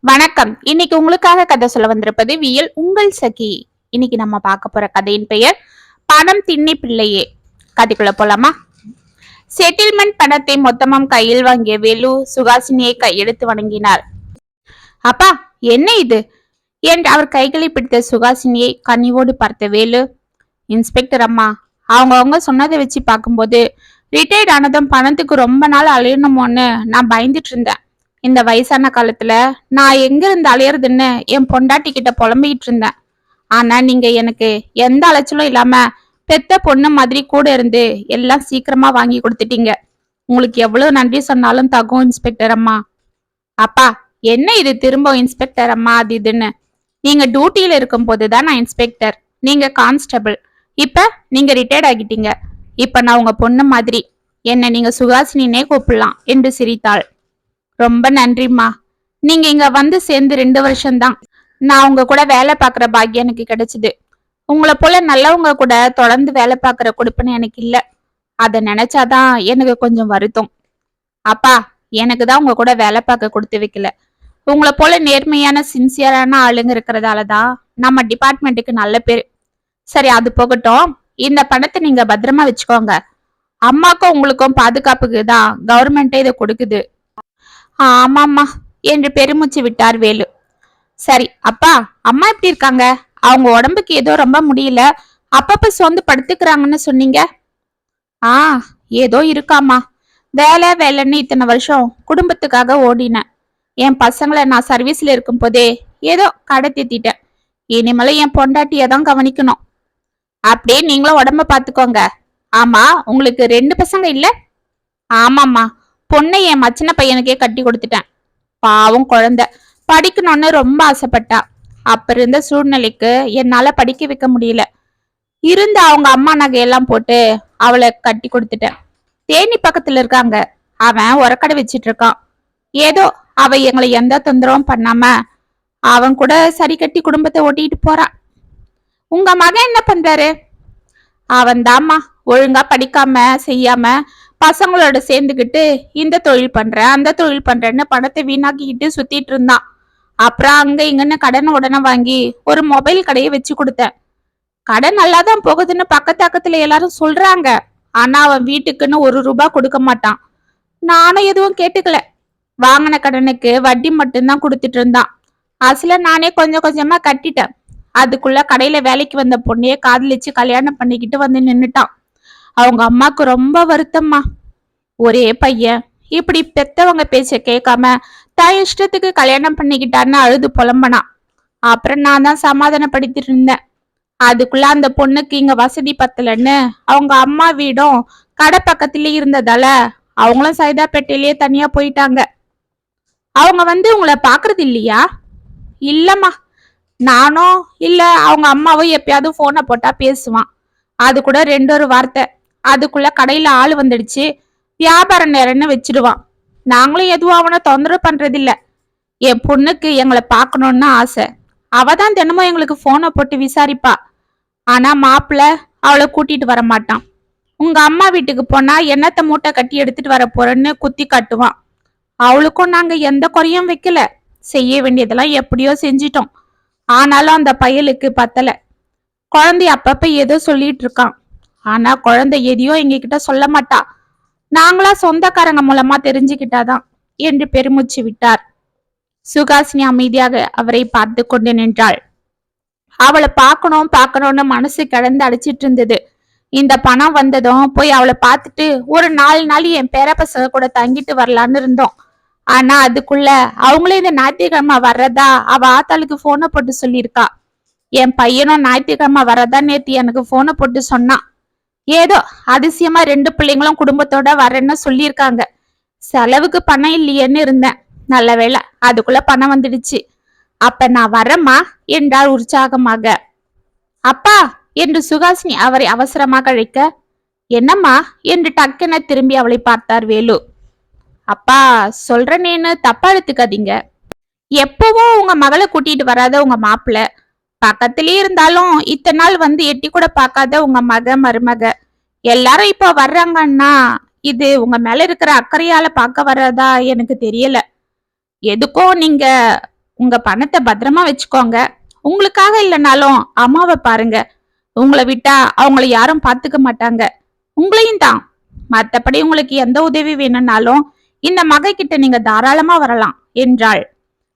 வணக்கம். இன்னைக்கு உங்களுக்காக கதை சொல்ல வந்திருப்பது வியல் உங்கள் சகி. இன்னைக்கு நம்ம பார்க்க போற கதையின் பெயர் பணம் திண்ணி பிள்ளையே. கதைக்குள்ள போலாமா? செட்டில்மெண்ட் பணத்தை மொத்தமும் கையில் வாங்கிய வேலு சுகாசினியை கையெடுத்து வணங்கினார். அப்பா, என்ன இது என்று அவர் கைகளை பிடித்த சுகாசினியை கனிவோடு பார்த்த வேலு, இன்ஸ்பெக்டர் அம்மா, அவங்க சொன்னதை வச்சு பார்க்கும்போது ரிட்டையர்ட் ஆனதும் பணத்துக்கு ரொம்ப நாள் அலையணுமோன்னு நான் பயந்துட்டு இருந்தேன். இந்த வயசான காலத்துல நான் எங்க இருந்து அலையறதுன்னு என் பொண்டாட்டி கிட்ட புலம்பிக்கிட்டு இருந்தேன். ஆனா நீங்க எனக்கு எந்த அலைச்சலும் இல்லாம பெத்த பொண்ணு மாதிரி கூட இருந்து எல்லாம் சீக்கிரமா வாங்கி கொடுத்துட்டீங்க. உங்களுக்கு எவ்வளவு நன்றி சொன்னாலும் தகும் இன்ஸ்பெக்டர் அம்மா. அப்பா, என்ன இது திரும்ப இன்ஸ்பெக்டர் அம்மா அது இதுன்னு? நீங்க டியூட்டியில இருக்கும் போதுதான் நான் இன்ஸ்பெக்டர், நீங்க கான்ஸ்டபிள். இப்ப நீங்க ரிட்டையர்ட் ஆகிட்டீங்க. இப்ப நான் உங்க பொண்ணு மாதிரி, என்ன நீங்க சுகாசினினே கூப்பிடலாம் என்று சிரித்தாள். ரொம்ப நன்றிம்மா. நீங்க இங்க வந்து சேர்ந்து 2 வருஷம்தான். நான் உங்க கூட வேலை பார்க்குற பாக்கியம் எனக்கு கிடைச்சது. உங்களை போல நல்லவங்க கூட தொடர்ந்து வேலை பார்க்குற கொடுப்புன்னு எனக்கு இல்ல. அதை நினைச்சாதான் எனக்கு கொஞ்சம் வருத்தம். அப்பா, எனக்கு தான் உங்க கூட வேலை பார்க்க கொடுத்து வைக்கல. உங்களை போல நேர்மையான சின்சியரான ஆளுங்க இருக்கிறதாலதான் நம்ம டிபார்ட்மெண்ட்டுக்கு நல்ல பேரு. சரி, அது போகட்டும். இந்த பணத்தை நீங்க பத்திரமா வச்சுக்கோங்க. அம்மாக்கும் உங்களுக்கும் பாதுகாப்புக்கு தான் கவர்மெண்டே இதை கொடுக்குது. ஆமாம்மா என்று பெருமூச்சு விட்டார் வேலு. சரி அப்பா, அம்மா எப்படி இருக்காங்க? அவங்க உடம்புக்கு ஏதோ ரொம்ப முடியல, அப்பப்ப சொந்து படுத்துக்கிறாங்கன்னு சொன்னீங்க. ஆ, ஏதோ இருக்காமா. வேலை வேலைன்னு இத்தனை வருஷம் குடும்பத்துக்காக ஓடினேன். என் பசங்களை நான் சர்வீஸ்ல இருக்கும் போதே ஏதோ கடை தேத்திட்டேன். இனிமேல என் பொண்டாட்டிய தான் கவனிக்கணும். அப்படியே நீங்களும் உடம்ப பாத்துக்கோங்க. ஆமா, உங்களுக்கு 2 பசங்க இல்ல? ஆமாம்மா, பொண்ணை என் மச்சின பையனுக்கே கட்டி கொடுத்துட்டேன். பாவம் குழந்தை படிக்கணும்னு ரொம்ப ஆசைப்பட்டா. அப்ப இருந்த சூழ்நிலைக்கு என்னால படிக்க வைக்க முடியல. இருந்த அவங்க அம்மா நகையெல்லாம் போட்டு அவளை கட்டி கொடுத்துட்டேன். தேனி பக்கத்துல இருக்காங்க, அவன் உரக்கடை வச்சிட்டு இருக்கான். ஏதோ அவ எங்களை எந்த தொந்தரவும் பண்ணாம அவன் கூட சரி கட்டி குடும்பத்தை ஓட்டிட்டு போறான். உங்க மகன் என்ன பண்றாரு? அவன் தாம்மா ஒழுங்கா படிக்காம செய்யாம பசங்களோட சேர்ந்துக்கிட்டு இந்த தொழில் பண்றேன் அந்த தொழில் பண்றேன்னு பணத்தை வீணாக்கிக்கிட்டு சுத்திட்டு இருந்தான். அப்புறம் அங்க இங்கன்னு கடனை உடனே வாங்கி ஒரு மொபைல் கடையை வச்சு கொடுத்தேன். கடை நல்லாதான் போகுதுன்னு பக்கத்துல எல்லாரும் சொல்றாங்க. ஆனா அவன் வீட்டுக்குன்னு 1 ரூபாய் கொடுக்க மாட்டான். நானும் எதுவும் கேட்டுக்கல. வாங்கின கடனுக்கு வட்டி மட்டும்தான் கொடுத்துட்டு இருந்தான். அசல நானே கொஞ்சம் கொஞ்சமா கட்டிட்டேன். அதுக்குள்ள கடையில வேலைக்கு வந்த பொண்ணையே காதலிச்சு கல்யாணம் பண்ணிக்கிட்டு வந்து நின்னுட்டான். அவங்க அம்மாக்கு ரொம்ப வருத்தம்மா. ஒரே பையன் இப்படி பெத்தவங்க பேச்ச கேட்காம தான் இஷ்டத்துக்கு கல்யாணம் பண்ணிக்கிட்டான்னு அழுது புலம்பனான். அப்புறம் நான் தான் சமாதானப்படுத்திட்டு இருந்தேன். அதுக்குள்ள அந்த பொண்ணுக்கு இங்க வசதி பத்தலன்னு அவங்க அம்மா வீடும் கடை பக்கத்திலே இருந்ததால அவங்களும் சைதாப்பேட்டையிலேயே தனியா போயிட்டாங்க. அவங்க வந்து உங்களை பாக்குறது இல்லையா? இல்லம்மா, நானும் இல்ல அவங்க அம்மாவும் எப்பயாவது போனை போட்டா பேசுவான். அது கூட 2 வார்த்தை. அதுக்குள்ள கடையில ஆள் வந்துடுச்சு, வியாபார நேரம்னு வச்சிடுவான். நாங்களும் எதுவும் அவனை தொந்தரவு பண்றதில்ல. என் பொண்ணுக்கு எங்களை பார்க்கணும்னு ஆசை. அவதான் தினமும் எங்களுக்கு போனை போட்டு விசாரிப்பா. ஆனா மாப்பிள்ள அவளை கூட்டிட்டு வர மாட்டான். உங்க அம்மா வீட்டுக்கு போனா என்னத்த மூட்டை கட்டி எடுத்துட்டு வர போறேன்னு குத்தி காட்டுவான். அவளுக்கும் நாங்க எந்த குறையும் வைக்கல. செய்ய வேண்டியதெல்லாம் எப்படியோ செஞ்சிட்டோம். ஆனாலும் அந்த பயலுக்கு பத்தல. குழந்தை அப்பப்ப ஏதோ சொல்லிட்டு இருக்கான். ஆனா குழந்தை எதையோ எங்க கிட்ட சொல்ல மாட்டா. நாங்களா சொந்தக்காரங்க மூலமா தெரிஞ்சுக்கிட்டாதான் என்று பெருமூச்சு விட்டார். சுகாசினி அமைதியாக அவரை பார்த்து கொண்டு நின்றாள். அவளை பார்க்கணும்னு மனசு கிடந்து அடிச்சிட்டு இருந்தது. இந்த பணம் வந்ததும் போய் அவளை பார்த்துட்டு ஒரு 4 நாள் என் பேரப்பசங்க கூட தங்கிட்டு வரலான்னு இருந்தோம். ஆனா அதுக்குள்ள அவங்களே இந்த ஞாயிற்றுக்கிழமை வர்றதா அவ ஆத்தாளுக்கு போனை போட்டு சொல்லியிருக்கா. என் பையனும் ஞாயிற்றுக்கிழமை வரதா நேத்து எனக்கு போனை போட்டு சொன்னான். ஏதோ அதிசயமா 2 பிள்ளைங்களும் குடும்பத்தோட வரேன்னு சொல்லியிருக்காங்க. செலவுக்கு பணம் இல்லையேன்னு இருந்தேன். நல்ல வேளை அதுக்குள்ள பணம் வந்துடுச்சு. அப்ப நான் வரேம்மா என்றார் உற்சாகமாக. அப்பா என்று சுகாசினி அவரை அவசரமாக அழைக்க, என்னம்மா என்று டக்குன திரும்பி அவளை பார்த்தார் வேலு. அப்பா, சொல்றேன்னு தப்பா எடுத்துக்காதீங்க. எப்பவும் உங்க மகளை கூட்டிட்டு வராத உங்க மாப்பிள்ள, பக்கத்திலேயே இருந்தாலும் இத்தனை நாள் வந்து எட்டி கூட பார்க்காத உங்க மருமக எல்லாரும் இப்ப வர்றாங்கன்னா இது உங்க மேல இருக்கிற அக்கறையால பார்க்க வர்றதா எனக்கு தெரியல. எதுக்கும் நீங்க உங்க பணத்தை பத்திரமா வச்சுக்கோங்க. உங்களுக்காக இல்லைனாலும் அம்மாவை பாருங்க. உங்களை விட்டா அவங்கள யாரும் பாத்துக்க மாட்டாங்க. உங்களையும் தான். மத்தபடி உங்களுக்கு எந்த உதவி வேணும்னாலும் இந்த மகை கிட்ட நீங்க தாராளமா வரலாம் என்றாள்.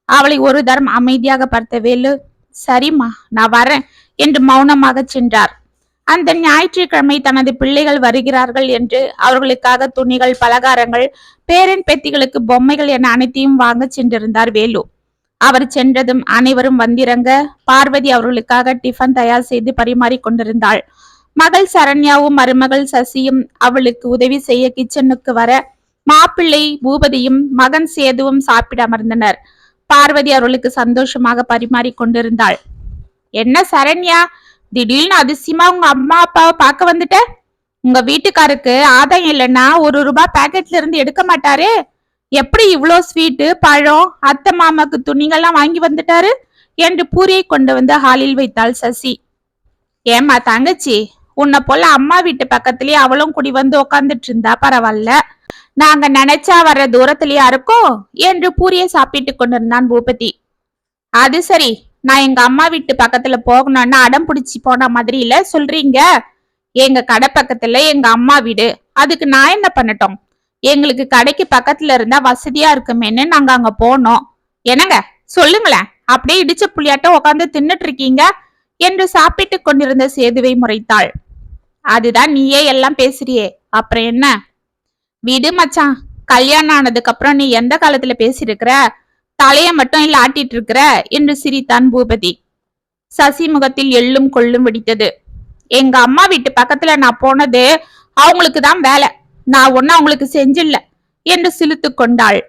அவளை ஒரு தரம் அமைதியாக பார்த்த வேலு, சரிம்மா நான் வரேன் என்று மௌனமாக சென்றார். அந்த ஞாயிற்றுக்கிழமை தனது பிள்ளைகள் வருகிறார்கள் என்று அவர்களுக்காக துணிகள், பலகாரங்கள், பேரன் பேத்திகளுக்கு பொம்மைகள் என அனைத்தையும் வாங்க சென்றிருந்தார் வேலு. அவர் சென்றதும் அனைவரும் வந்திறங்க பார்வதி அவர்களுக்காக டிஃபன் தயார் செய்து பரிமாறி கொண்டிருந்தாள். மகள் சரண்யாவும் மருமகள் சசியும் அவளுக்கு உதவி செய்ய கிச்சனுக்கு வர மாப்பிள்ளை பூபதியும் மகன் சேதுவும் சாப்பிட அமர்ந்தனர். பார்வதி அவர்களுக்கு சந்தோஷமாக பரிமாறி கொண்டிருந்தாள். என்ன சரண்யா, திடீர்னு அதிசயமா உங்க அம்மா அப்பாவை பார்க்க வந்துட்ட? உங்க வீட்டுக்காருக்கு ஆதாயம் இல்லைன்னா ₹1 பேக்கெட்ல இருந்து எடுக்க மாட்டாரே. எப்படி இவ்வளோ ஸ்வீட்டு, பழம், அத்தை மாமாக்கு துணிகள்லாம் வாங்கி வந்துட்டாரு என்று பூரியை கொண்டு வந்து ஹாலில் வைத்தாள் சசி. ஏமா தங்கச்சி, உன்னை போல அம்மா வீட்டு பக்கத்திலேயே அவளும் குடி வந்து உக்காந்துட்டு இருந்தா பரவாயில்ல. நாங்க நினைச்சா வர்ற தூரத்திலேயா இருக்கோம் என்று பூரியை சாப்பிட்டு கொண்டிருந்தான் பூபதி. அது சரி, நான் எங்க அம்மா வீட்டு பக்கத்துல போகணும்னு அடம் பிடிச்சி போன மாதிரி இல்ல சொல்றீங்க. எங்க கடை பக்கத்துல எங்க அம்மா வீடு, அதுக்கு நான் என்ன பண்ணட்டும்? எங்களுக்கு கடைக்கு பக்கத்துல இருந்தா வசதியா இருக்குமேன்னு நாங்க அங்க போனோம். என்னங்க சொல்லுங்களேன், அப்படியே இடிச்ச புள்ளியாட்டம் உட்காந்து தின்னுட்டு இருக்கீங்க என்று சாப்பிட்டு கொண்டிருந்த சேதுவை முறைத்தாள். அதுதான் நீயே எல்லாம் பேசுறியே, அப்புறம் என்ன? விடு மச்சான், கல்யாணம் ஆனதுக்கு அப்புறம் நீ எந்த காலத்துல பேசிருக்கிற? தலைய மட்டும் இல்ல ஆட்டிட்டு இருக்கிற என்று சிரித்தான் பூபதி. சசி முகத்தில் எள்ளும் கொள்ளும் வெடித்தது. எங்க அம்மா வீட்டு பக்கத்துல நான் போனது அவங்களுக்கு தான் வேலை, நான் ஒன்னும் அவங்களுக்கு செஞ்சில்ல என்று சிலுத்து கொண்டாள்.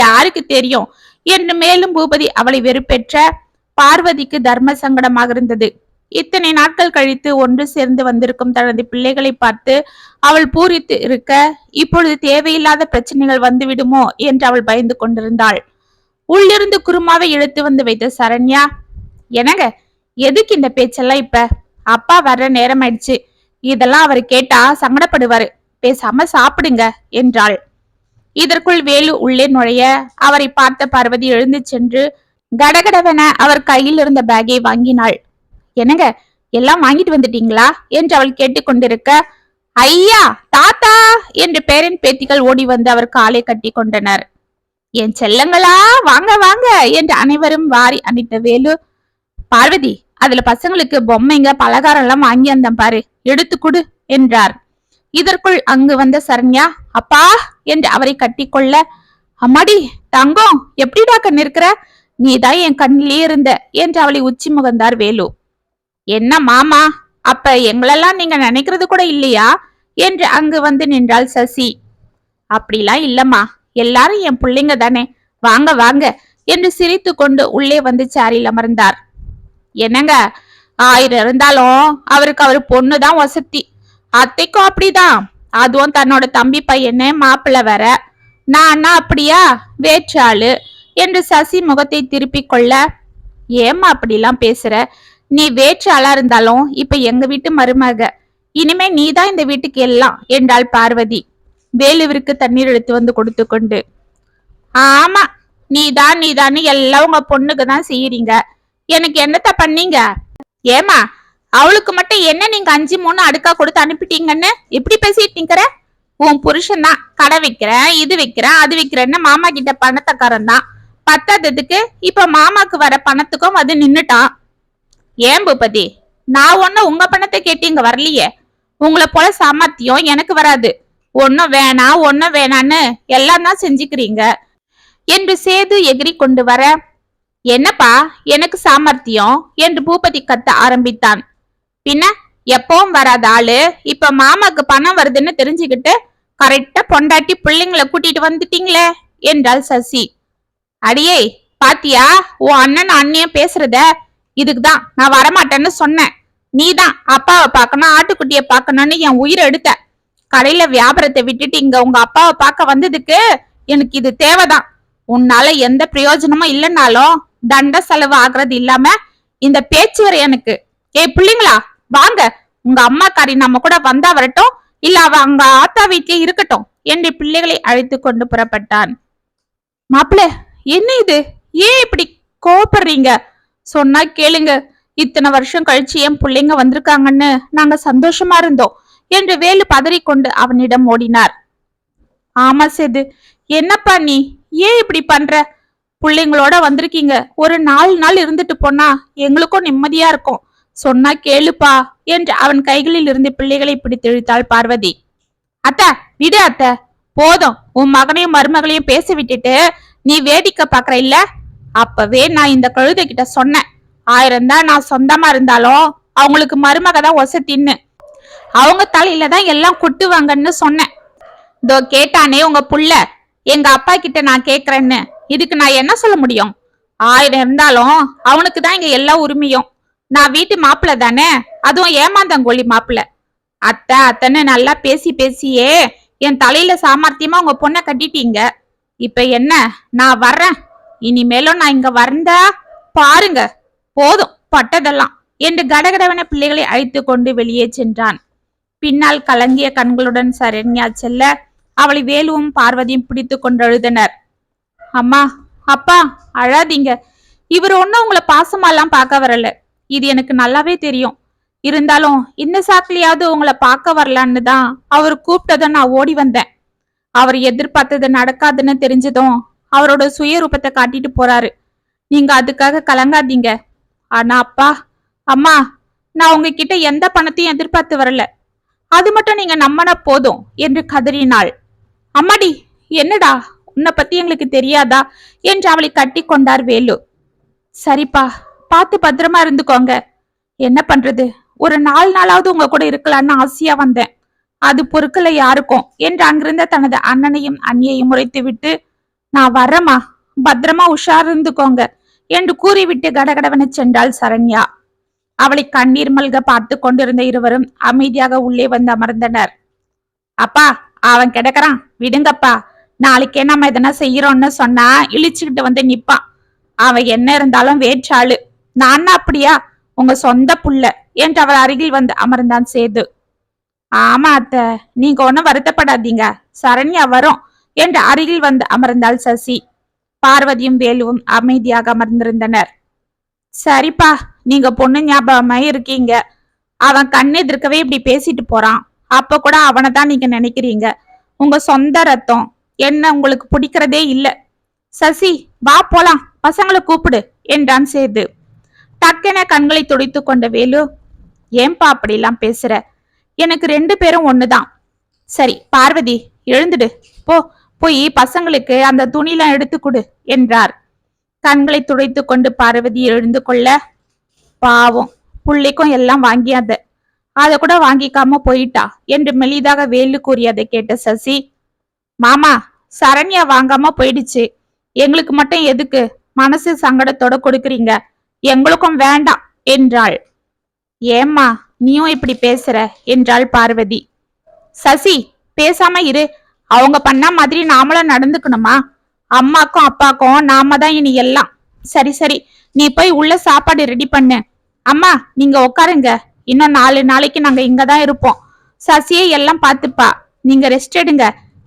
யாருக்கு தெரியும் என்று மேலும் பூபதி அவளை வெறுப்பேற்ற பார்வதிக்கு தர்ம சங்கடமாக இருந்தது. இத்தனை நாட்கள் கழித்து ஒன்று சேர்ந்து வந்திருக்கும் தனது பிள்ளைகளை பார்த்து அவள் பூரித்து இருக்க இப்பொழுது தேவையில்லாத பிரச்சனைகள் வந்துவிடுமோ என்று அவள் பயந்து கொண்டிருந்தாள். உள்ளிருந்து குருமாவை இழுத்து வந்து வைத்த சரண்யா, என்னங்க எதுக்கு இந்த பேச்செல்லாம்? இப்ப அப்பா வர்ற நேரம் ஆயிடுச்சு, இதெல்லாம் அவர் கேட்டா சங்கடப்படுவாரு, பேசாம சாப்பிடுங்க என்றாள். இதற்குள் வேலு உள்ளே நுழைய அவரை பார்த்த பார்வதி எழுந்து சென்று கடகடவென அவர் கையில் இருந்த பேக்கை வாங்கினாள். என்னங்க எல்லாம் வாங்கிட்டு வந்துட்டீங்களா என்று அவள் கேட்டுக்கொண்டிருக்க, ஐயா தாத்தா என்று பேரன் பேத்திகள் ஓடி வந்து அவர் காலை கட்டி கொண்டனர். என் செல்லங்களா வாங்க வாங்க என்று அனைவரும் வாரி அணித்த வேலு, பார்வதி அதுல பசங்களுக்கு பொம்மைங்க பலகாரம் எல்லாம் வாங்கி அந்த பாரு, எடுத்து கொடு என்றார். இதற்குள் அங்கு வந்த சரண்யா, அப்பா என்று அவரை கட்டி கொள்ள, அம்மாடி தங்கம் எப்படிடா கண் இருக்கிற? நீதான் என் கண்ணிலே இருந்த என்று அவளை உச்சி முகந்தார் வேலு. என்ன மாமா, அப்ப எங்களெல்லாம் நீங்க நினைக்கிறது கூட இல்லையா என்று அங்கு வந்து நின்றாள் சசி. அப்படிலாம் இல்லம்மா, எல்லாரும் என் பிள்ளைங்க தானே, வாங்க வாங்க என்று சிரித்து கொண்டு உள்ளே வந்து சேரில் அமர்ந்தார். என்னங்க 1000 இருந்தாலும் அவருக்கு அவர் பொண்ணுதான் வசதி, அத்தைக்கும் அப்படிதான். அதுவும் தன்னோட தம்பி பையனு மாப்பிள்ள வேற. நான் அப்படியா வேற்றாளு என்று சசி முகத்தை திருப்பி கொள்ள, ஏமா அப்படிலாம் பேசுற? நீ வேற்றாளா இருந்தாலும் இப்ப எங்க வீட்டு மருமக, இனிமே நீதான் இந்த வீட்டுக்கு எல்லாம் என்றாள் பார்வதி வேலுவிற்கு தண்ணீர் எடுத்து வந்து கொடுத்து கொண்டு. ஆமா, நீதான் எல்லாம் உங்க பொண்ணுக்கு தான் செய்யறீங்க, எனக்கு என்னத்த பண்ணீங்க? ஏமா அவளுக்கு மட்டும் என்ன நீங்க 5-3 அடுக்கா கொடுத்து அனுப்பிட்டீங்கன்னு இப்படி பேசிட்டு நிக்கிற? உன் புருஷன் தான் கடை வைக்கிறேன், இது வைக்கிறேன், அது வைக்கிறேன்னு மாமா கிட்ட பணத்தக்காரன் தான். பத்தாததுக்கு இப்ப மாமாக்கு வர பணத்துக்கும் அது நின்னுட்டான். ஏன் பூபதி, நான் ஒன்னும் உங்க பணத்தை கேட்டு இங்க வரலையே. உங்களை போல சாமர்த்தியம் எனக்கு வராது. ஒன்னும் வேணான்னு எல்லாம் தான் செஞ்சுக்கிறீங்க என்று சேது எகிரி கொண்டு வர, என்னப்பா எனக்கு சாமர்த்தியம் என்று பூபதி கத்த ஆரம்பித்தான். பின்ன எப்பவும் வராத ஆளு இப்ப மாமாக்கு பணம் வருதுன்னு தெரிஞ்சுக்கிட்டு கரெக்டா பொண்டாட்டி பிள்ளைங்களை கூட்டிட்டு வந்துட்டீங்களே என்றாள் சசி. அடியே பாத்தியா உன் அண்ணன் அண்ணியும் பேசுறத? இதுக்குதான் நான் வரமாட்டேன்னு சொன்னேன். நீதான் அப்பாவை பார்க்கணும், ஆட்டுக்குட்டிய பார்க்கணும்னு என் உயிரை எடுத்த. கடையில வியாபாரத்தை விட்டுட்டு இங்க உங்க அப்பாவை பார்க்க வந்ததுக்கு எனக்கு இது தேவைதான். உன்னால எந்த பிரயோஜனமும் இல்லைன்னாலும் தண்ட செலவு ஆகுறது இல்லாம இந்த பேச்சு வர எனக்கு. ஏய் பிள்ளைங்களா வாங்க, உங்க அம்மாக்காரி நம்ம கூட வந்தா வரட்டும், இல்ல அவ அங்க ஆத்தா வீட்டிலே இருக்கட்டும் என்று பிள்ளைகளை அழைத்து கொண்டு புறப்பட்டான். மாப்பிள்ள என்ன இது, ஏன் இப்படி பண்றீங்க? சொன்னா கேளுங்க. இத்தனை வருஷம் கழிச்சு என் பிள்ளைங்க வந்திருக்காங்கன்னு நாங்க சந்தோஷமா இருந்தோம் என்று வேலு பதறிக்கொண்டு அவனிடம் ஓடினார். ஆமா சேது, என்னப்பா நீ ஏன் இப்படி பண்ற? பிள்ளைங்களோட வந்திருக்கீங்க, ஒரு 4 நாள் இருந்துட்டு போனா எங்களுக்கும் நிம்மதியா இருக்கும். சொன்னா கேளுப்பா என்று அவன் கைகளில் இருந்து பிள்ளைகளை பிடித்து இழுத்தாள் பார்வதி. அத்த, விடு அத்த, போதும். உன் மகனையும் மருமகளையும் பேச விட்டுட்டு நீ வேடிக்கை பாக்குற இல்ல? அப்பவே நான் இந்த கழுதை கிட்ட சொன்னேன், 1000 தான் நான் சொந்தமா இருந்தாலும் அவங்களுக்கு மருமக தான் ஒசத்தின்னு, அவங்க தலையில தான் எல்லாம் கொட்டுவாங்கன்னு சொன்னேன். இதோ கேட்டானே உங்க புள்ள, எங்க அப்பா கிட்ட நான் கேக்குறேன்னு. இதுக்கு நான் என்ன சொல்ல முடியும்? 1000 இருந்தாலும் அவனுக்கு தான் இங்க எல்லா உரிமையும். நான் வீட்டு மாப்பிள்ள தானே, அதுவும் ஏமாந்தங்கோழி மாப்பிள்ள. அத்தை அத்தன்னு நல்லா பேசி பேசியே என் தலையில சாமர்த்தியமா உங்க பொண்ணை கட்டிட்டீங்க. இப்ப என்ன, நான் வர்றேன். இனிமேலும் நான் இங்க வந்தா பாருங்க, போதும் பட்டதெல்லாம் என்று கடகடவன பிள்ளைகளை அழைத்து கொண்டு வெளியே சென்றான். பின்னால் கலங்கிய கண்களுடன் சரண்யா செல்ல அவளை வேலுவும் பார்வதியும் பிடித்து கொண்டு அழுதனர். அம்மா, அப்பா, அழாதீங்க. இவர் ஒன்னும் உங்களை பாசமாலாம் பார்க்க வரல, இது எனக்கு நல்லாவே தெரியும். இருந்தாலும் இந்த சாக்கிலையாவது உங்களை பார்க்க வரலான்னு தான் அவர் கூப்பிட்டதும் நான் ஓடி வந்தேன். அவர் எதிர்பார்த்தது நடக்காதுன்னு தெரிஞ்சதும் அவரோட சுயரூபத்தை காட்டிட்டு போறாரு. நீங்க அதுக்காக கலங்காதீங்க. ஆனா அப்பா, அம்மா, நான் உங்ககிட்ட எந்த பணத்தையும் எதிர்பார்த்து வரல. அது மட்டும் நீங்க நம்பினா போதும் என்று கதறினாள். அம்மாடி, என்னடா, உன்னை பத்தி எங்களுக்கு தெரியாதா என்று அவளை கட்டி கொண்டார் வேலு. சரிப்பா, பார்த்து பத்திரமா இருந்துக்கோங்க. என்ன பண்றது, ஒரு 4 நாளாவது உங்க கூட இருக்கலான்னு ஆசையா வந்தேன். அது பொறுக்கல யாருக்கும் என்று அங்கிருந்த தனது அண்ணனையும் அண்ணியையும் உரைத்து விட்டு, நான் வரமா, பத்திரமா உஷார் இருந்துக்கோங்க என்று கூறிவிட்டு கடகடவென சென்றாள் சரண்யா. அவளை கண்ணீர் மல்க பார்த்து கொண்டிருந்த இருவரும் அமைதியாக உள்ளே வந்து அமர்ந்தனர். அப்பா, அவன் கிடக்குறான், விடுங்கப்பா. நாளைக்கே நம்ம எதனா செய்யறோம்னு சொன்னா இழிச்சுக்கிட்டு வந்து நிப்பான். அவன் என்ன இருந்தாலும் வேற்றாளு. நான் அப்படியா, உங்க சொந்த புள்ள என்று அவர் அருகில் வந்து அமர்ந்தான் சேது. ஆமா அத்த, நீங்க ஒன்னும் வருத்தப்படாதீங்க, சரண்யா வரும் என்று அருகில் வந்து அமர்ந்தாள் சசி. பார்வதியும் வேலுவும் அமைதியாக அமர்ந்திருந்தனர். சரிப்பா, நீங்க பொண்ணு ஞாபகமா இருக்கீங்க. அவன் கண்ணெதிர்க்கவே இப்படி பேசிட்டு போறான், அப்ப கூட அவனை தான் நீங்க நினைக்கிறீங்க. உங்க சொந்த ரத்தம் என்ன உங்களுக்கு பிடிக்கிறதே இல்ல. சசி, வா போலாம், பசங்களை கூப்பிடு என்றான் சேது. டக்கென கண்களை துடைத்து கொண்ட வேலு, ஏன்பா அப்படிலாம் பேசுற? எனக்கு 2 பேரும் ஒண்ணுதான். சரி பார்வதி, எழுந்துடு, போய் பசங்களுக்கு அந்த துணிலாம் எடுத்து கொடு என்றார். கண்களை துடைத்து கொண்டு பார்வதி எழுந்து கொள்ள, பாவம், புள்ளைக்கும் எல்லாம் வாங்கியாத, அத கூட வாங்கிக்காம போயிட்டா என்று மெலிதாக வேலு கூறியதை கேட்ட சசி, மாமா, சரண்யா வாங்காம போயிடுச்சு, எங்களுக்கு மட்டும் எதுக்கு மனசு சங்கடத்தோட கொடுக்குறீங்க? எங்களுக்கும் வேண்டாம் என்றாள். ஏம்மா நீயும் இப்படி பேசுற என்றாள் பார்வதி. சசி, பேசாம இரு. அவங்க பண்ண மாதிரி நாமளும் நடந்துக்கணுமா? அம்மாக்கும் அப்பாக்கும் நாம தான் இனி எல்லாம். சரி சரி, நீ போய் உள்ள சாப்பாடு ரெடி பண்ணு. அம்மா, நீங்க உட்காருங்க, இன்னும் 4 நாளைக்கு நாங்க இங்கதான் இருப்போம். சசியை எல்லாம் பாத்துப்பா, நீங்க ரெஸ்ட் எடுங்க.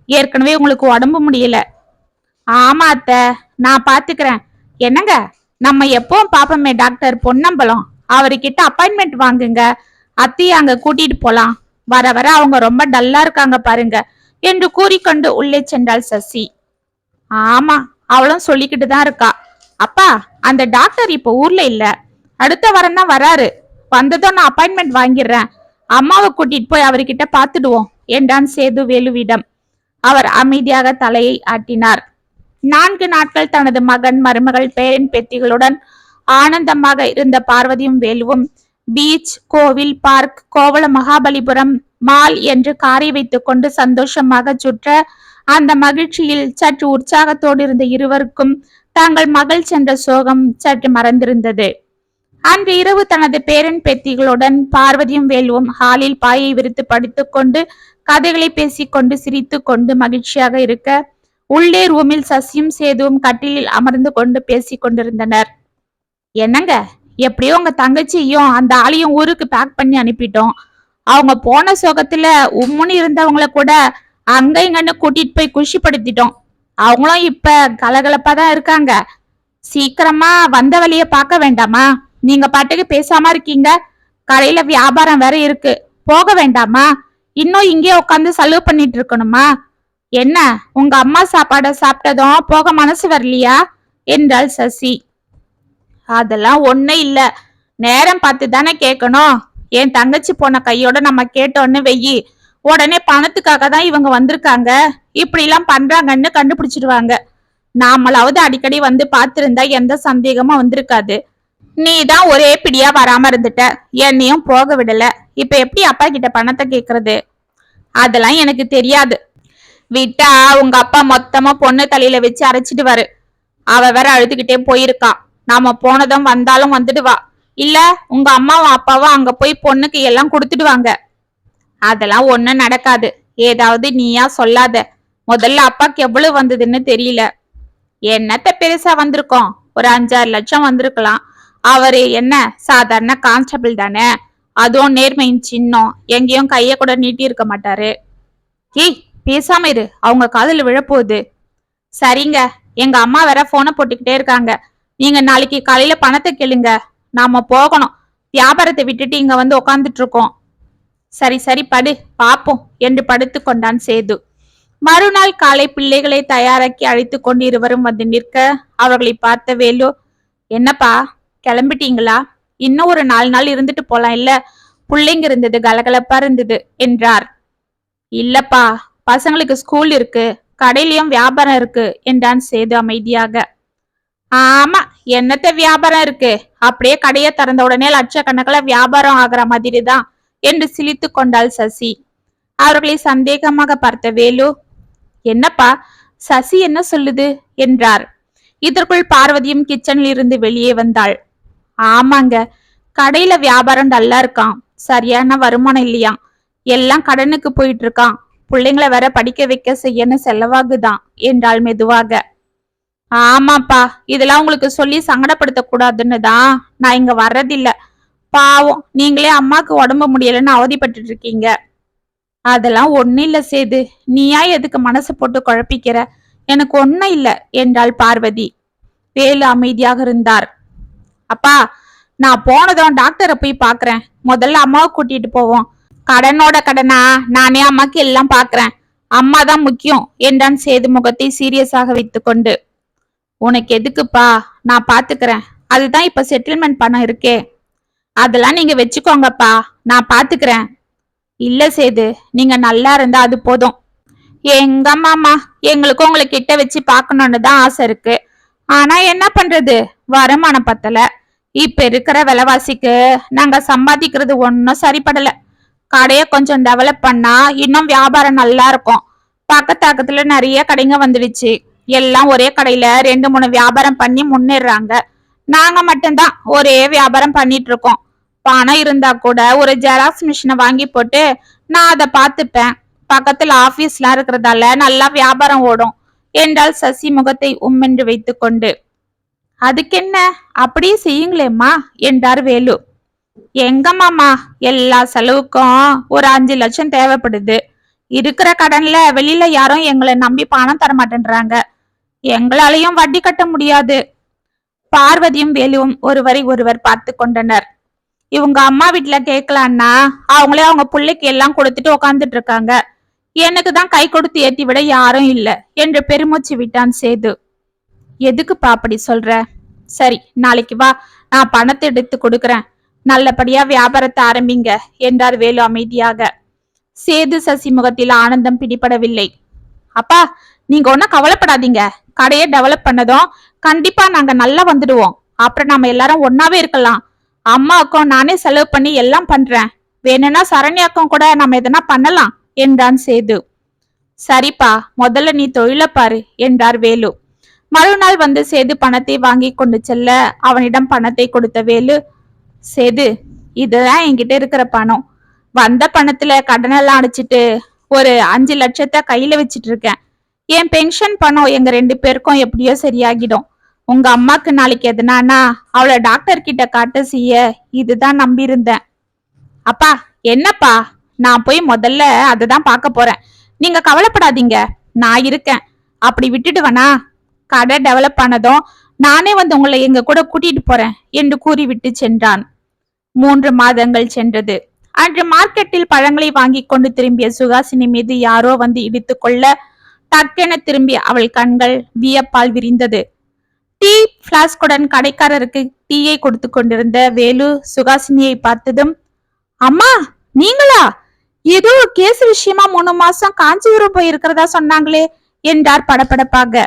ஏற்கனவே உங்களுக்கு உடம்பு முடியல. ஆமா அத்த, நான் பாத்துக்கிறேன். என்னங்க, நம்ம எப்பவும் பாப்போமே டாக்டர் பொன்னம்பலம், அவர்கிட்ட அப்பாயின்மெண்ட் வாங்குங்க. அத்தையை அங்க கூட்டிட்டு போலாம். வர வர அவங்க ரொம்ப டல்லா இருக்காங்க பாருங்க என்று கூறிக்கொண்டு உள்ளே சென்றாள் சசி. ஆமா, அவளும் சொல்லிக்கிட்டு தான் இருக்கா. அப்பா, அந்த டாக்டர் இப்ப ஊர்ல இல்ல, அடுத்த வாரம் தான் வராரு. வந்ததும் நான் அப்பாயின்மெண்ட் வாங்கிடுறேன். அம்மாவை கூட்டிட்டு போய் அவர்கிட்ட பாத்துடுவோம் என்றான் சேது வேலுவிடம். அவர் அமைதியாக தலையை ஆட்டினார். 4 நாட்கள் தனது மகன் மருமகள் பேரன் பேத்திகளுடன் ஆனந்தமாக இருந்த பார்வதியும் வேலுவும் பீச், கோவில், பார்க், கோவள மகாபலிபுரம், மால் என்று காரை வைத்துக் கொண்டு சந்தோஷமாக சுற்ற, அந்த மகிழ்ச்சியில் சற்று உற்சாகத்தோடு இருந்த இருவருக்கும் தாங்கள் மகள் சென்ற சோகம் சற்று மறந்திருந்தது. அன்று இரவு தனது பேரன் பேத்திகளுடன் பார்வதியும் வேலுவும் ஹாலில் பாயை விரித்து படித்துக்கொண்டு கதைகளை பேசிக்கொண்டு சிரித்து கொண்டு மகிழ்ச்சியாக இருக்க, உள்ளே ரூமில் சசியும் சேதுவும் கட்டிலில் அமர்ந்து கொண்டு பேசிக் கொண்டிருந்தனர். என்னங்க, எப்படியோ உங்க தங்கச்சியும் அந்த ஆளையும் ஊருக்கு பேக் பண்ணி அனுப்பிட்டோம். அவங்க போன சோகத்துல உம்முன்னு இருந்தவங்கள கூட அங்க இங்கன்னு கூட்டிட்டு போய் குஷிப்படுத்திட்டோம். அவங்களும் இப்ப கலகலப்பா தான் இருக்காங்க. சீக்கிரமா வந்த வழிய பார்க்க வேண்டாமா? நீங்க பாட்டுக்கு பேசாம இருக்கீங்க. கடையில வியாபாரம் வேற இருக்கு, போக வேண்டாமா? இன்னும் இங்கே உட்காந்து செலவு பண்ணிட்டு இருக்கணுமா? என்ன, உங்க அம்மா சாப்பாட சாப்பிட்டதும் போக மனசு வரலையா என்றாள் சசி. அதெல்லாம் ஒண்ணு இல்ல, நேரம் பார்த்து தானே கேட்கணும். என் தங்கச்சி போன கையோட நம்ம கேட்டோன்னு வெயி, உடனே பணத்துக்காக தான் இவங்க வந்திருக்காங்க, இப்படி எல்லாம் பண்றாங்கன்னு கண்டுபிடிச்சிடுவாங்க. நாமளாவது அடிக்கடி வந்து பார்த்திருந்தா எந்த சந்தேகமும் வந்திருக்காது. நீ தான் ஒரே பிடியா வராம இருந்துட்ட, என்னையும் போக விடல. இப்ப எப்படி அப்பா கிட்ட பணத்தை கேக்குறது? அதெல்லாம் எனக்கு தெரியாது. விட்டா உங்க அப்பா மொத்தமா பொண்ணு தலையில வச்சு அரைச்சிடுவாரு. அவ வேற அழுதுகிட்டே போயிருக்கா. நாம போனதும் வந்தாலும் வந்துடுவா. இல்ல உங்க அம்மாவும் அப்பாவும் அங்க போய் பொண்ணுக்கு எல்லாம் கொடுத்துடுவாங்க. அதெல்லாம் ஒண்ணும் நடக்காது. ஏதாவது நீயா சொல்லாத. முதல்ல அப்பாக்கு எவ்வளவு வந்ததுன்னு தெரியல. என்னத்த பெருசா வந்திருக்கோம், ஒரு 5-6 லட்சம் வந்திருக்கலாம். அவரு என்ன சாதாரண கான்ஸ்டபிள் தானே, அதுவும் நேர்மையின் சின்னம், எங்கேயும் கைய கூட நீட்டி இருக்க மாட்டாரு. ஏய் பேசாம இரு, அவங்க காதுல விழப்போகுது. சரிங்க, எங்க அம்மா வேற போனை போட்டுக்கிட்டே இருக்காங்க. நீங்க நாளைக்கு காலையில பணத்தை கேளுங்க, நாம போகணும். வியாபாரத்தை விட்டுட்டு இங்க வந்து உக்காந்துட்டு இருக்கோம். சரி சரி படு, பாப்போம் என்று படுத்து கொண்டான் சேது. மறுநாள் காலை பிள்ளைகளை தயாராக்கி அழைத்து கொண்டு இருவரும் வந்து நிற்க அவர்களை பார்த்த வேலு, என்னப்பா கிளம்பிட்டீங்களா? இன்னும் ஒரு 4 நாள் இருந்துட்டு போலாம் இல்ல? பிள்ளைங்க இருந்தது கலகலப்பா இருந்தது என்றார். இல்லப்பா, பசங்களுக்கு ஸ்கூல் இருக்கு, கடையிலயும் வியாபாரம் இருக்கு என்றான் சேது அமைதியாக. ஆமா, என்னத்த வியாபாரம் இருக்கு, அப்படியே கடையை திறந்த உடனே லட்சக்கணக்கில் வியாபாரம் ஆகிற மாதிரி தான் என்று சிலித்து கொண்டாள் சசி. அவர்களை சந்தேகமாக பார்த்த வேலு, என்னப்பா சசி என்ன சொல்லுது என்றார். இதற்குள் பார்வதியும் கிச்சனில் இருந்து வெளியே வந்தாள். ஆமாங்க, கடையில வியாபாரம் டல்லா இருக்கான், சரியான வருமானம் இல்லையா, எல்லாம் கடனுக்கு போயிட்டு இருக்கான். பிள்ளைங்களை வேற படிக்க வைக்க செய்யன்னு செலவாகுதான் என்றாள் மெதுவாக. ஆமாப்பா, இதெல்லாம் உங்களுக்கு சொல்லி சங்கடப்படுத்த கூடாதுன்னு தான் நான் இங்க வர்றதில்ல. பாவம், நீங்களே அம்மாக்கு உடம்பு முடியலன்னு அவதிப்பட்டு இருக்கீங்க. அதெல்லாம் ஒண்ணு இல்ல சேது, நீயா எதுக்கு மனசு போட்டு குழப்பிக்கிற? எனக்கு ஒண்ணும் இல்ல என்றாள் பார்வதி. வேலு அமைதியாக இருந்தார். அப்பா, நான் போனதும் டாக்டரை போய் பாக்குறேன். முதல்ல அம்மாவை கூட்டிட்டு போவோம். கடனோட கடனா நானே அம்மாக்கு எல்லாம் பாக்குறேன். அம்மா தான் முக்கியம் என்றான் சேது முகத்தை சீரியஸாக வைத்து கொண்டு. உனக்கு எதுக்குப்பா, நான் பாத்துக்கிறேன். அதுதான் இப்ப செட்டில்மெண்ட் பணம் இருக்கே, அதெல்லாம் நீங்க வச்சுக்கோங்கப்பா, நான் பாத்துக்கிறேன். இல்ல சேது, நீங்க நல்லா இருந்தா அது போதும். எங்க மாமா, எங்களுக்கும் உங்களை கிட்ட வச்சு பாக்கணும்னு தான் ஆசை இருக்கு. ஆனா என்ன பண்றது, வருமானம் பத்தல. இப்ப இருக்கிற விலைவாசிக்கு நாங்க சம்பாதிக்கிறது ஒன்னும் சரிப்படல. கடைய கொஞ்சம் டெவலப் பண்ணா இன்னும் வியாபாரம் நல்லா இருக்கும். பக்கத்துல நிறைய கடைங்க வந்துடுச்சு. எல்லாம் ஒரே கடையில 2-3 வியாபாரம் பண்ணி முன்னேறாங்க. நாங்க மட்டும்தான் ஒரே வியாபாரம் பண்ணிட்டு இருக்கோம். பணம் இருந்தா கூட ஒரு ஜெராக்ஸ் மிஷினை வாங்கி போட்டு நான் அதை பார்த்துப்பேன். பக்கத்துல ஆபீஸ்லாம் இருக்கிறதால நல்லா வியாபாரம் ஓடும் என்றால் சசி முகத்தை உம்மென்று வைத்து கொண்டு. அதுக்கென்ன, அப்படியே செய்யுங்களேம்மா என்றார் வேலு. எங்க மாமா, எல்லா செலவுக்கும் ஒரு 5 லட்சம் தேவைப்படுது. இருக்கிற கடன்ல வெளியில யாரும் எங்களை நம்பி பணம் தர மாட்டேன்றாங்க. எங்களாலையும் வட்டி கட்ட முடியாது. பார்வதியும் வேலுவும் ஒருவரை ஒருவர் பார்த்து கொண்டனர். இவங்க அம்மா வீட்டுல கேட்கலான்னா அவங்களே அவங்க பிள்ளைக்கு எல்லாம் கொடுத்துட்டு உக்காந்துட்டு இருக்காங்க. எனக்கு தான் கை கொடுத்து ஏத்தி விட யாரும் இல்ல என்று பெருமூச்சு விட்டான் சேது. எதுக்குப்பா அப்படி சொல்ற? சரி, நாளைக்கு வா, நான் பணத்தை எடுத்து கொடுக்கறேன். நல்லபடியா வியாபாரத்தை ஆரம்பிங்க என்றார் வேலு அமைதியாக. சேது சசி முகத்தில் ஆனந்தம் பிடிபடவில்லை. அப்பா, நீங்க ஒன்னும் கவலைப்படாதீங்க. கடையை டெவலப் பண்ணதும் கண்டிப்பா நாங்க நல்லா வந்துடுவோம். அப்புறம் நாம எல்லாரும் ஒன்னாவே இருக்கலாம். அம்மாவுக்கும் நானே செலவு பண்ணி எல்லாம் பண்றேன். வேணும்னா சரண்யாக்கும் கூட நம்ம எதனா பண்ணலாம் என்றான் சேது. சரிப்பா, முதல்ல நீ தொழில பாரு என்றார் வேலு. மறுநாள் வந்து சேது பணத்தை வாங்கி கொண்டு செல்ல அவனிடம் பணத்தை கொடுத்த வேலு, சேது, இதுதான் என்கிட்ட இருக்கிற பணம். வந்த பணத்துல கடனெல்லாம் அடைச்சிட்டு ஒரு 5 லட்சத்தை கையில வச்சிட்டு இருக்கேன். என் பென்ஷன் பணம் எங்க 2 பேருக்கும் எப்படியோ சரியாகிடும். உங்க அம்மாக்கு நாளைக்கு எதுனானா அவளை டாக்டர் கிட்ட காட்ட செய்ய இதுதான் நம்பி இருந்தேன். அப்பா, என்னப்பா, நான் போய் முதல்ல அததான் பார்க்க போறேன். நீங்க கவலைப்படாதீங்க, நான் இருக்கேன். அப்படி விட்டுடுவனா? கடை டெவலப் பண்ணதும் நானே வந்து உங்களை எங்க கூட கூட்டிட்டு போறேன் என்று கூறிவிட்டு சென்றான். 3 மாதங்கள் சென்றது. அன்று மார்க்கெட்டில் பழங்களை வாங்கி கொண்டு திரும்பிய சுகாசினி மீது யாரோ வந்து இடித்து கொள்ள டக்கென திரும்பிய அவள் கண்கள் வியப்பால் விரிந்தது. டீ பிளாஸ்குடன் கடைக்காரருக்கு டீயை கொடுத்து கொண்டிருந்த வேலு சுகாசினியை பார்த்ததும், அம்மா நீங்களா? ஏதோ கேஸ் விஷயமா 3 மாசம் காஞ்சிபுரம் போய் இருக்கிறதா சொன்னாங்களே என்றார் படபடப்பாக.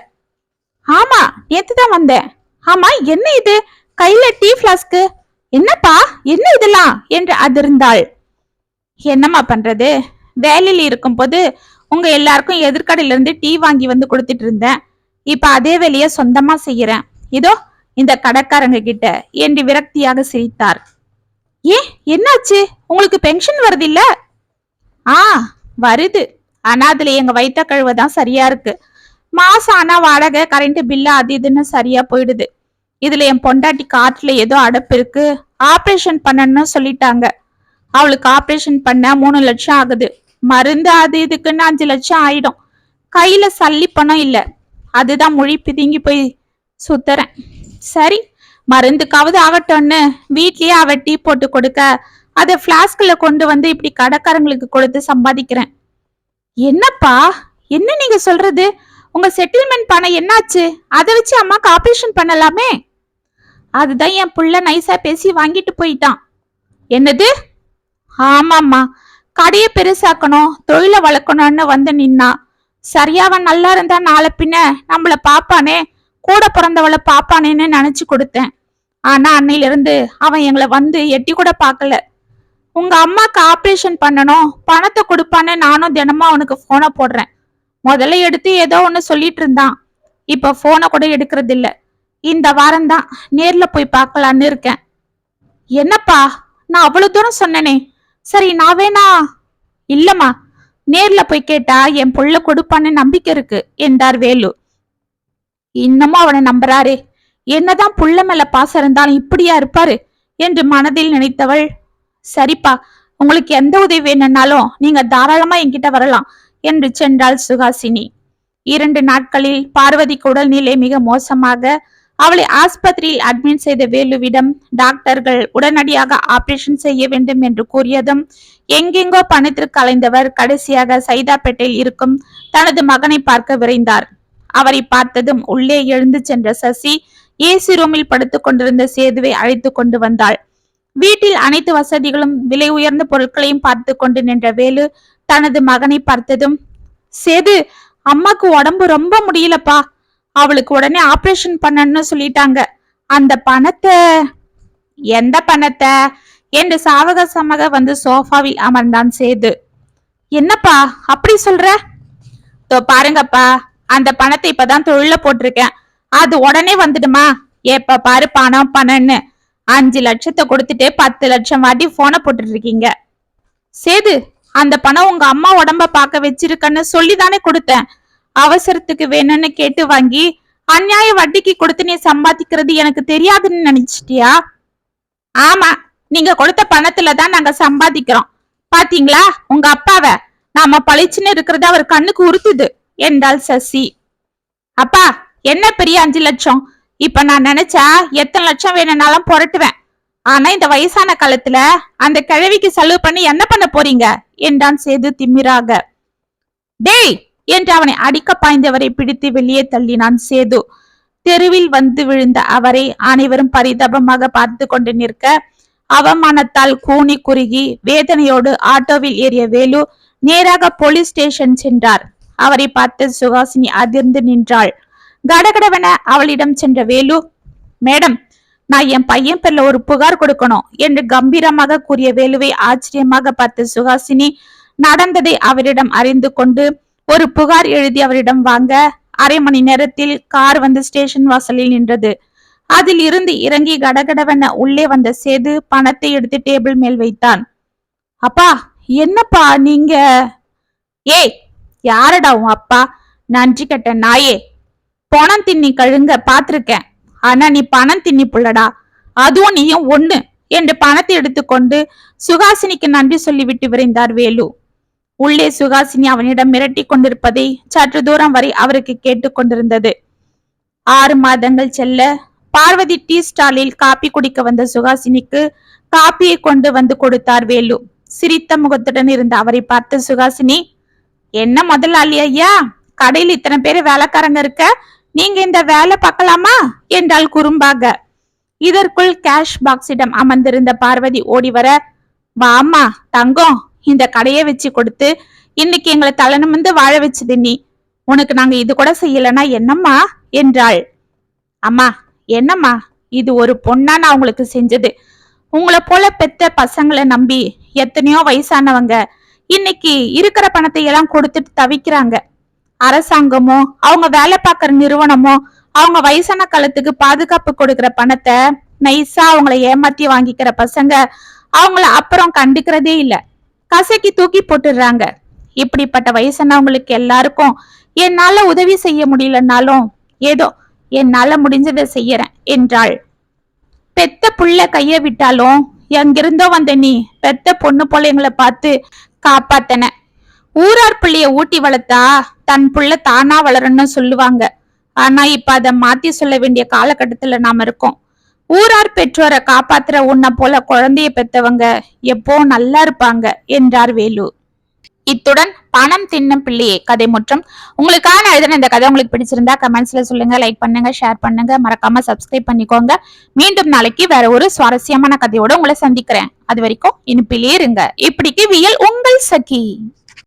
ஆமா, நேத்துதான் வந்தேன். ஆமா, என்ன இது கையில டீ பிளாஸ்கு? என்னப்பா என்ன இதெல்லாம் என்று அதிர்ந்தாள். என்னம்மா பண்றது, வேலையில் இருக்கும் போது உங்க எல்லாருக்கும் எதிர்கடையில இருந்து டீ வாங்கி வந்து கொடுத்துட்டு இருந்தேன். இப்ப அதே வேலைய சொந்தமா செய்யறேன். இதோ இந்த கடைக்காரங்க கிட்ட என்று விரக்தியாக சிரித்தார். ஏன் என்னாச்சு? உங்களுக்கு பென்ஷன் வருது இல்ல? வருது. ஆனா அதுல எங்க வயிற்ற கழுவதான் சரியா இருக்கு. மாசம் ஆனா வாடகை, கரண்ட் பில்லு அது இதுன்னு சரியா போயிடுது. இதுல என் பொண்டாட்டி காட்டுல ஏதோ அடப்பு இருக்கு, ஆபரேஷன் பண்ணணும்னு சொல்லிட்டாங்க. அவளுக்கு ஆபரேஷன் பண்ண 3 லட்சம் ஆகுது. மருந்து அது இதுக்குன்னு 5 லட்சம் ஆயிடும். கையில சல்லி பணம் இல்ல. அதுதான் மொழி பிதுங்கி போய் சுத்துறேன். சரி, மருந்துக்காவது ஆகட்டும்னு வீட்லயே அவ டீ போட்டு கொடுக்க அதை பிளாஸ்க்ல கொண்டு வந்து இப்படி கடைக்காரங்களுக்கு கொடுத்து சம்பாதிக்கிறேன். என்னப்பா என்ன நீங்க சொல்றது? உங்க செட்டில்மெண்ட் பணம் என்னாச்சு? அதை வச்சு அம்மாக்கு ஆபரேஷன் பண்ணலாமே. அதுதான் என் புள்ள நைஸா பேசி வாங்கிட்டு போயிட்டான். என்னது? ஆமாம்மா, கடையை பெருசாக்கணும், தொழிலை வளர்க்கணும்னு வந்து நின்னா. சரியாவன் நல்லா இருந்தா நாளை பின்ன நம்மள பாப்பானே, கூட பிறந்தவளை பாப்பானேன்னு நினைச்சு கொடுத்தேன். ஆனா அன்னையில இருந்து அவன் எங்களை வந்து எட்டி கூட பாக்கல. உங்க அம்மாக்கு ஆபரேஷன் பண்ணணும், பணத்தை கொடுப்பான்னு நானும் தினமும் அவனுக்கு போனை போடுறேன். முதல்ல எடுத்து ஏதோ ஒண்ணு சொல்லிட்டு இருந்தான். இப்ப போனை கூட எடுக்கிறது இல்ல. இந்த வாரம் தான் நேர்ல போய் பார்க்கலான்னு இருக்கேன். என்னப்பா நான் அவ்வளவு தூரம் சொன்னனே. சரி நான் வேணா? இல்லம்மா, நேர்ல போய் கேட்டா என் புள்ள கொடுப்பான்னு நம்பிக்கை இருக்கு என்றார் வேலு. இன்னமும் அவனை நம்புறாரே. என்னதான் புள்ள மேல பாசம் இருந்தாலும் இப்படியா இருப்பாரு என்று மனதில் நினைத்தவள், சரிப்பா, உங்களுக்கு எந்த உதவி வேணும்னாலும் நீங்க தாராளமா என்கிட்ட வரலாம் என்று சென்றாள் சுகாசினி. 2 நாட்களில் பார்வதிக்கு உடல்நிலை மிக மோசமாக அவளை ஆஸ்பத்திரியில் அட்மிட் செய்த வேலுவிடம் டாக்டர்கள் உடனடியாக ஆபரேஷன் செய்ய வேண்டும் என்று கூறியதும் எங்கெங்கோ பணத்திற்கு அலைந்தவர் கடைசியாக சைதாப்பேட்டையில் இருக்கும் தனது மகனை பார்க்க விரைந்தார். அவரை பார்த்ததும் உள்ளே எழுந்து சென்ற சசி ஏசி ரூமில் படுத்துக் கொண்டிருந்த சேதுவை அழைத்து கொண்டு வந்தாள். வீட்டில் அனைத்து வசதிகளும் விலை உயர்ந்த பொருட்களையும் பார்த்து கொண்டு நின்ற வேலு தனது மகனை பார்த்ததும், சேது, அம்மாக்கு உடம்பு ரொம்ப முடியலப்பா, அவளுக்கு உடனே ஆபரேஷன் பண்ணணும்னு சொல்லிட்டாங்க. அந்த பணத்தை? எந்த பணத்தை என்று சாவகாசமாக வந்து சோஃபாவில் அமர்ந்தான் சேது. என்னப்பா அப்படி சொல்ற? பாருங்கப்பா, அந்த பணத்தை இப்பதான் தொழில போட்டிருக்கேன். அது உடனே வந்துடுமா? எப்ப பாரு பணம் பணம்னு 5 லட்சத்தை கொடுத்துட்டு 10 லட்சம் வாட்டி போனை போட்டுட்டு இருக்கீங்க. சேது, அந்த பணம் உங்க அம்மா உடம்ப பார்க்க வச்சிருக்கன்னு சொல்லிதானே கொடுத்தேன். அவசரத்துக்கு வேணும்னு கேட்டு வாங்கி அநியாய வட்டிக்கு கொடுத்து நீ சம்பாதிக்கிறது எனக்கு தெரியாதுன்னு நினைச்சிட்டியா? ஆமா, நீங்க கொடுத்த பணத்துலதான் நாங்க சம்பாதிக்கிறோம். பாத்தீங்களா உங்க அப்பாவை? நாம பழிச்சுன்னு இருக்கிறது அவர் கண்ணுக்கு உறுத்துது என்றாள் சசி. அப்பா, என்ன பெரிய 5 லட்சம்? இப்ப நான் நினைச்சா எத்தனை லட்சம் வேணும்னாலும் புரட்டுவேன். ஆனா இந்த வயசான காலத்துல அந்த கிழவிக்கு செலவு பண்ணி என்ன பண்ண போறீங்க என்றான் சேது திமிராக. டேய் என்று அவனை அடிக்க பாய்ந்தவரை பிடித்து வெளியே தள்ளினான் சேது. தெருவில் வந்து விழுந்த அவரை அனைவரும் பரிதாபமாக பார்த்து கொண்டு நிற்க அவமானத்தால் கூனி குறுகி வேதனையோடு ஆட்டோவில் ஏறிய வேலு நேராக போலீஸ் ஸ்டேஷன் சென்றார். அவரை பார்த்து சுகாசினி அதிர்ந்து நின்றாள். கடகடவென அவளிடம் சென்ற வேலு, மேடம், நான் என் பையன் பேர்ல ஒரு புகார் கொடுக்கணும் என்று கம்பீரமாக கூறிய வேலுவை ஆச்சரியமாக பார்த்த சுகாசினி நடந்ததை அவரிடம் அறிந்து கொண்டு ஒரு புகார் எழுதி அவரிடம் வாங்க 1/2 மணி நேரத்தில் கார் வந்து ஸ்டேஷன் வாசலில் நின்றது. அதில் இருந்து இறங்கி கடகடவென உள்ளே வந்த சேது பணத்தை எடுத்து டேபிள் மேல் வைத்தான். அப்பா, என்னப்பா நீங்க? ஏய், யாரடா உன் அப்பா? நன்றி கட்ட நாயே, பணம் தின்னி கழுங்க பாத்திருக்கேன். ஆனா நீ பணம் தின்னி புள்ளடா, அதுவும் நீயும் ஒண்ணு என்று பணத்தை எடுத்துக்கொண்டு சுகாசினிக்கு நன்றி சொல்லிவிட்டு விரைந்தார் வேலு. உள்ளே சுகாசினி அவனிடம் மிரட்டி கொண்டிருப்பதை சற்று தூரம் வரை அவருக்கு கேட்டுக்கொண்டிருந்தது. 6 மாதங்கள் செல்ல பார்வதி டீ ஸ்டாலில் காப்பி குடிக்க வந்த சுகாசினிக்கு காப்பியை கொண்டு வந்து கொடுத்தார் வேலு. சிரித்த முகத்துடன் இருந்த அவரை பார்த்த சுகாசினி, என்ன முதலாளி ஐயா, கடையில் இத்தனை பேர் வேலைக்காரங்க இருக்க, நீங்க இந்த வேலை பார்க்கலாமா என்றால் குறும்பாக. இதற்குள் கேஷ் பாக்ஸிடம் அமர்ந்திருந்த பார்வதி ஓடி வர, வாமா தங்கம், இந்த கடையை வச்சு கொடுத்து இன்னைக்கு எங்களை தலை நிமிர்ந்து வாழ வச்சது நீ. உனக்கு நாங்க இது கூட செய்யலன்னா என்னம்மா என்றாள். அம்மா என்னம்மா, இது ஒரு பொண்ணா நான் உங்களுக்கு செஞ்சது. உங்களை போல பெத்த பசங்களை நம்பி எத்தனையோ வயசானவங்க இன்னைக்கு இருக்கிற பணத்தை எல்லாம் கொடுத்துட்டு தவிக்கிறாங்க. அரசாங்கமோ அவங்க வேலை பார்க்கற நிறுவனமோ அவங்க வயசான காலத்துக்கு பாதுகாப்பு கொடுக்கிற பணத்தை நைஸா அவங்கள ஏமாத்தி வாங்கிக்கிற பசங்க அவங்கள அப்புறம் கண்டுக்கிறதே இல்ல, கசக்கி தூக்கி போட்டுடுறாங்க. இப்படிப்பட்ட வயசானவங்களுக்கு எல்லாருக்கும் என்னால உதவி செய்ய முடியலன்னாலும் ஏதோ என்னால முடிஞ்சதை செய்யறேன் என்றாள். பெத்த புள்ள கைய விட்டாலும் எங்கிருந்தோ வந்த நீ பெத்த பொண்ணு பிள்ளைங்களை பார்த்து காப்பாத்தன. ஊரார் பிள்ளைய ஊட்டி வளர்த்தா தன் புள்ள தானா வளரணும்னு சொல்லுவாங்க. ஆனா இப்ப அதை மாத்தி சொல்ல வேண்டிய காலகட்டத்துல நாம இருக்கோம். ஊரார் பெற்றோரை காப்பாத்துற உன்னை போல குழந்தைய பெத்தவங்க எப்போ நல்லா இருப்பாங்க என்றார் வேலு. இத்துடன் பணம் தின்னும் பிள்ளையே கதை முற்றம். உங்களுக்கான எழுதின இந்த கதை உங்களுக்கு பிடிச்சிருந்தா கமெண்ட்ஸ்ல சொல்லுங்க, லைக் பண்ணுங்க, ஷேர் பண்ணுங்க, மறக்காம சப்ஸ்கிரைப் பண்ணிக்கோங்க. மீண்டும் நாளைக்கு வேற ஒரு சுவாரஸ்யமான கதையோட உங்களை சந்திக்கிறேன். அது வரைக்கும் இனிப்பிலே இருங்க. இப்படிக்கு வியல் உங்கள் சகி.